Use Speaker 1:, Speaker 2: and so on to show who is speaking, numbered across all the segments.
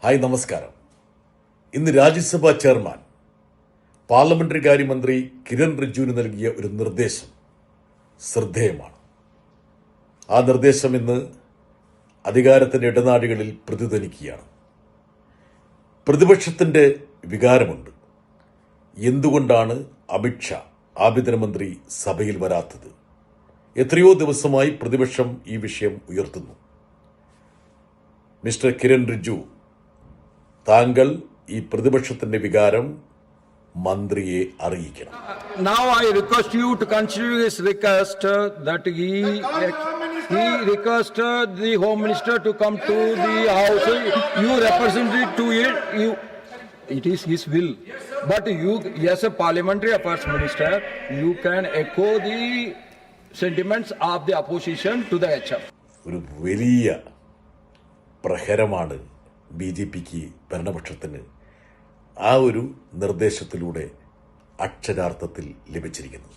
Speaker 1: Hi നമസ്കാരം. ഇന്ന് രാജ്യസഭാ chairman parliamentary കാര്യമന്ത്രി കിരൺ റിജിജുവിന് നൽകിയ ഒരു നിർദ്ദേശം ശ്രദ്ധേയമാണ്. ആ നിർദ്ദേശം ഇന്ന് അധികാരത്തിന്റെ ഇടനാഴികളിൽ പ്രതിധ്വനിക്കുകയാണ്. പ്രതിപക്ഷത്തിന്റെ വികാരമുണ്ട്. എന്തുകൊണ്ടാണ് അമിത്ഷാ ആഭ്യന്തരമന്ത്രി സഭയിൽ വരാത്തത്? എത്രയോ ദിവസമായി പ്രതിപക്ഷം ഈ വിഷയം ഉയർത്തുന്നു. മിസ്റ്റർ കിരൺ റിജിജു, താങ്കൾ ഈ പ്രതിപക്ഷത്തിന്റെ വികാരം മന്ത്രിയെ അറിയിക്കണം.
Speaker 2: Now I request you to consider his request that he requested the Home Minister to come to the House. You represent it to it. It is his will. But you, as a Parliamentary Affairs Minister, you can echo the sentiments of the opposition to the HF.
Speaker 1: ഒരു വലിയ പ്രഹരമാണ് BJPക്ക് ഭരണപക്ഷത്തിന് ആ ഒരു നിർദ്ദേശത്തിലൂടെ അക്ഷരാർത്ഥത്തിൽ ലഭിച്ചിരിക്കുന്നത്.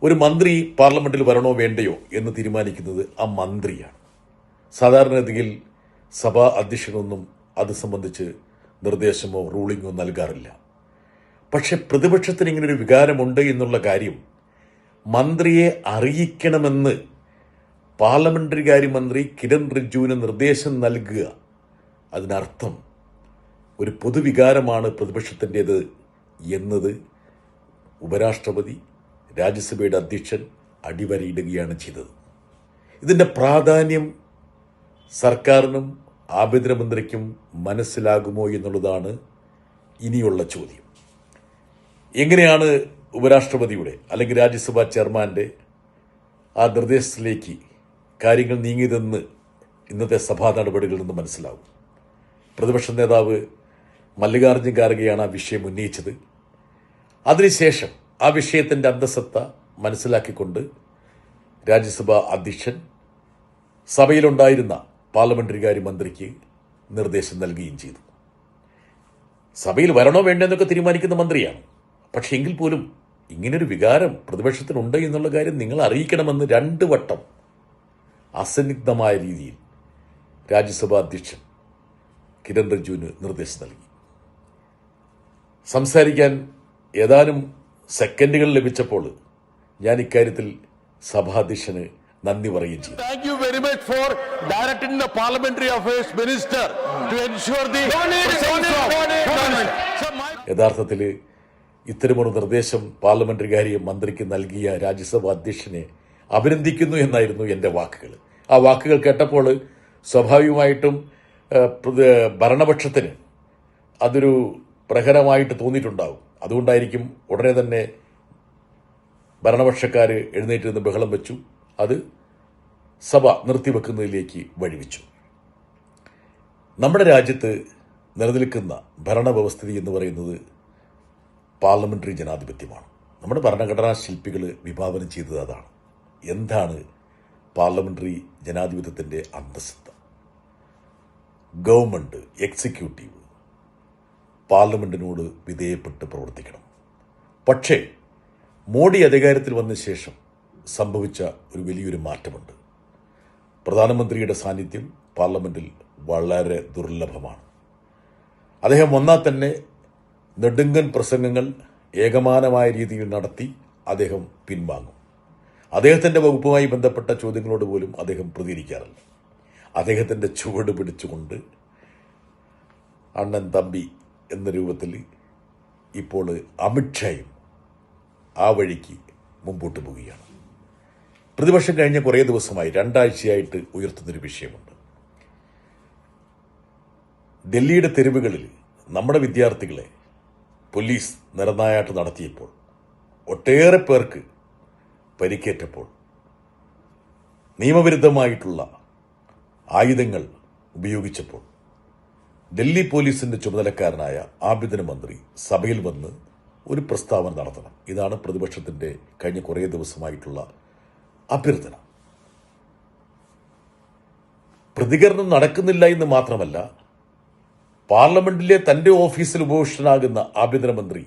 Speaker 1: ഒരു മന്ത്രി പാർലമെന്റിൽ വരണോ വേണ്ടയോ എന്ന് തീരുമാനിക്കുന്നത് ആ മന്ത്രിയാണ്. സാധാരണഗതിയിൽ സഭാ അധ്യക്ഷനൊന്നും അത് സംബന്ധിച്ച് നിർദ്ദേശമോ റൂളിങ്ങോ നൽകാറില്ല. പക്ഷെ പ്രതിപക്ഷത്തിന് ഇങ്ങനൊരു വികാരമുണ്ട് എന്നുള്ള കാര്യം മന്ത്രിയെ അറിയിക്കണമെന്ന് പാർലമെന്ററി കാര്യമന്ത്രി കിരൺ റിജിജുവിന് നിർദ്ദേശം നൽകുക, അതിനർത്ഥം ഒരു പൊതുവികാരമാണ് പ്രതിപക്ഷത്തിൻ്റേത് എന്നത് ഉപരാഷ്ട്രപതി, രാജ്യസഭയുടെ അധ്യക്ഷൻ അടിവരയിടുകയാണ് ചെയ്തത്. ഇതിൻ്റെ പ്രാധാന്യം സർക്കാരിനും ആഭ്യന്തരമന്ത്രിക്കും മനസ്സിലാകുമോ എന്നുള്ളതാണ് ഇനിയുള്ള ചോദ്യം. എങ്ങനെയാണ് ഉപരാഷ്ട്രപതിയുടെ അല്ലെങ്കിൽ രാജ്യസഭാ ചെയർമാൻ്റെ ആ നിർദ്ദേശത്തിലേക്ക് കാര്യങ്ങൾ നീങ്ങിയതെന്ന് ഇന്നത്തെ സഭാ നടപടികളിൽ നിന്ന് മനസ്സിലാവും. പ്രതിപക്ഷ നേതാവ് മല്ലികാർജ്ജുൻ ഖാർഗെയാണ് ആ വിഷയം ഉന്നയിച്ചത്. അതിനുശേഷം ആ വിഷയത്തിൻ്റെ അന്തസത്ത മനസ്സിലാക്കിക്കൊണ്ട് രാജ്യസഭാ അധ്യക്ഷൻ സഭയിലുണ്ടായിരുന്ന പാർലമെന്ററി കാര്യമന്ത്രിക്ക് നിർദ്ദേശം നൽകുകയും ചെയ്തു. സഭയിൽ വരണോ വേണ്ടെന്നൊക്കെ തീരുമാനിക്കുന്ന മന്ത്രിയാണ്. പക്ഷേ എങ്കിൽ പോലും ഇങ്ങനൊരു വികാരം പ്രതിപക്ഷത്തിനുണ്ട് എന്നുള്ള കാര്യം നിങ്ങൾ അറിയിക്കണമെന്ന് 2 വട്ടം അസന്നിഗ്ധമായ രീതിയിൽ രാജ്യസഭാ അധ്യക്ഷൻ കിരൺ റിജിജുവിന് നിർദ്ദേശം നൽകി. സംസാരിക്കാൻ ഏതാനും സെക്കൻഡുകൾ ലഭിച്ചപ്പോൾ ഞാൻ ഇക്കാര്യത്തിൽ സഭാധ്യക്ഷന് നന്ദി പറയുകയും ചെയ്തു.
Speaker 3: Thank you very much for directing the Parliamentary Affairs Minister to ensure the
Speaker 1: യഥാർത്ഥത്തിൽ ഇത്തരമൊരു നിർദ്ദേശം പാർലമെന്ററി കാര്യ മന്ത്രിക്ക് നൽകിയ രാജ്യസഭാ അധ്യക്ഷനെ അഭിനന്ദിക്കുന്നു എന്നായിരുന്നു എൻ്റെ വാക്കുകൾ. ആ വാക്കുകൾ കേട്ടപ്പോൾ സ്വാഭാവികമായിട്ടും ഭരണപക്ഷത്തിന് അതൊരു പ്രഹരമായിട്ട് തോന്നിയിട്ടുണ്ടാവും. അതുകൊണ്ടായിരിക്കും ഉടനെ തന്നെ ഭരണപക്ഷക്കാർ എഴുന്നേറ്റ് നിന്ന് ബഹളം വെച്ചു. അത് സഭ നിർത്തിവെക്കുന്നതിലേക്ക് വഴിവെച്ചു. നമ്മുടെ രാജ്യത്ത് നിലനിൽക്കുന്ന ഭരണവ്യവസ്ഥിതി എന്ന് പറയുന്നത് പാർലമെന്ററി ജനാധിപത്യമാണ്. നമ്മുടെ ഭരണഘടനാ ശില്പികൾ വിഭാവനം ചെയ്തത് അതാണ്. എന്താണ് പാർലമെന്ററി ജനാധിപത്യത്തിൻ്റെ അന്തസ്സത്ത? ഗവൺമെന്റ്, എക്സിക്യൂട്ടീവ് പാർലമെന്റിനോട് വിധേയപ്പെട്ട് പ്രവർത്തിക്കണം. പക്ഷേ മോഡി അധികാരത്തിൽ വന്ന ശേഷം സംഭവിച്ച ഒരു വലിയൊരു മാറ്റമുണ്ട്. പ്രധാനമന്ത്രിയുടെ സാന്നിധ്യം പാർലമെന്റിൽ വളരെ ദുർലഭമാണ്. അദ്ദേഹം വന്നാൽ തന്നെ നെടുങ്കൻ പ്രസംഗങ്ങൾ ഏകമാനമായ രീതിയിൽ നടത്തി അദ്ദേഹം പിൻവാങ്ങും. അദ്ദേഹത്തിൻ്റെ വകുപ്പുമായി ബന്ധപ്പെട്ട ചോദ്യങ്ങളോട് പോലും അദ്ദേഹം പ്രതികരിക്കാറില്ല. അദ്ദേഹത്തിൻ്റെ ചുവട് പിടിച്ചുകൊണ്ട് അണ്ണൻ തമ്പി എന്ന രൂപത്തിൽ ഇപ്പോൾ അമിത്ഷായും ആ വഴിക്ക് മുമ്പോട്ട് പോവുകയാണ്. പ്രതിപക്ഷം കഴിഞ്ഞ കുറേ ദിവസമായി 2 ആഴ്ചയായിട്ട് ഉയർത്തുന്നൊരു വിഷയമുണ്ട്. ഡൽഹിയുടെ തെരുവുകളിൽ നമ്മുടെ വിദ്യാർത്ഥികളെ പോലീസ് നിറനായാട്ട് നടത്തിയപ്പോൾ, ഒട്ടേറെ പേർക്ക് പരിക്കേറ്റപ്പോൾ, നിയമവിരുദ്ധമായിട്ടുള്ള ആയുധങ്ങൾ ഉപയോഗിച്ചപ്പോൾ ഡൽഹി പോലീസിന്റെ ചുമതലക്കാരനായ ആഭ്യന്തരമന്ത്രി സഭയിൽ വന്ന് ഒരു പ്രസ്താവന നടത്തണം. ഇതാണ് പ്രതിപക്ഷത്തിന്റെ കഴിഞ്ഞ കുറേ ദിവസമായിട്ടുള്ള അഭ്യർത്ഥന. പ്രതികരണം നടക്കുന്നില്ല എന്ന് മാത്രമല്ല, പാർലമെന്റിലെ തന്റെ ഓഫീസിൽ ഉപവിഷ്ടനാകുന്ന ആഭ്യന്തരമന്ത്രി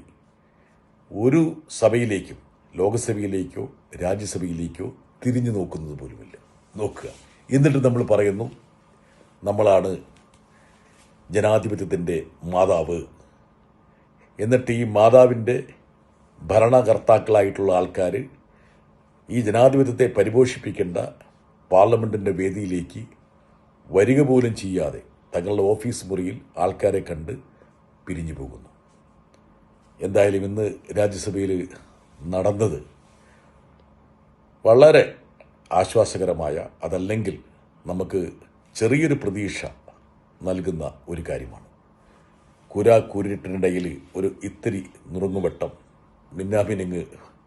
Speaker 1: ഒരു സഭയിലേക്കും ലോകസഭയിലേക്കോ രാജ്യസഭയിലേക്കോ തിരിഞ്ഞു നോക്കുന്നത് പോലുമില്ല. നോക്കുക. എന്നിട്ട് നമ്മൾ പറയുന്നു നമ്മളാണ് ജനാധിപത്യത്തിൻ്റെ മാതാവ്. എന്നിട്ട് ഈ മാതാവിൻ്റെ ഭരണകർത്താക്കളായിട്ടുള്ള ആൾക്കാർ ഈ ജനാധിപത്യത്തെ പരിപോഷിപ്പിക്കേണ്ട പാർലമെൻറ്റിൻ്റെ വേദിയിലേക്ക് വരിക പോലും ചെയ്യാതെ തങ്ങളുടെ ഓഫീസ് മുറിയിൽ ആൾക്കാരെ കണ്ട് പിരിഞ്ഞു പോകുന്നു. എന്തായാലും ഇന്ന് രാജ്യസഭയിൽ നടന്നത് വളരെ ആശ്വാസകരമായ, അതല്ലെങ്കിൽ നമുക്ക് ചെറിയൊരു പ്രതീക്ഷ നൽകുന്ന ഒരു കാര്യമാണ്. കൂരിരുട്ടിനിടയിൽ ഒരു ഇത്തിരി നുറുങ്ങുവട്ടം മിന്നാമിനുങ്ങ്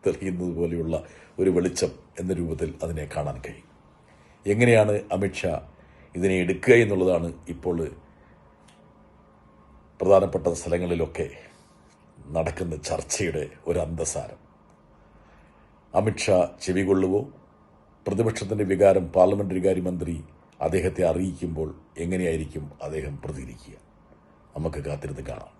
Speaker 1: തെളിയുന്നത് പോലെയുള്ള ഒരു വെളിച്ചം എന്ന രൂപത്തിൽ അതിനെ കാണാൻ കഴിയും. എങ്ങനെയാണ് അമിത്ഷാ ഇതിനെ എടുക്കുക എന്നുള്ളതാണ് ഇപ്പോൾ പ്രധാനപ്പെട്ട സ്ഥലങ്ങളിലൊക്കെ നടക്കുന്ന ചർച്ചയുടെ ഒരു അന്തസാരം. അമിത്ഷാ ചെവികൊള്ളുവോ? പ്രതിപക്ഷത്തിൻ്റെ വികാരം പാർലമെൻ്ററി കാര്യമന്ത്രി അദ്ദേഹത്തെ അറിയിക്കുമ്പോൾ എങ്ങനെയായിരിക്കും അദ്ദേഹം പ്രതികരിക്കുക? നമുക്ക് കാത്തിരുന്ന് കാണാം.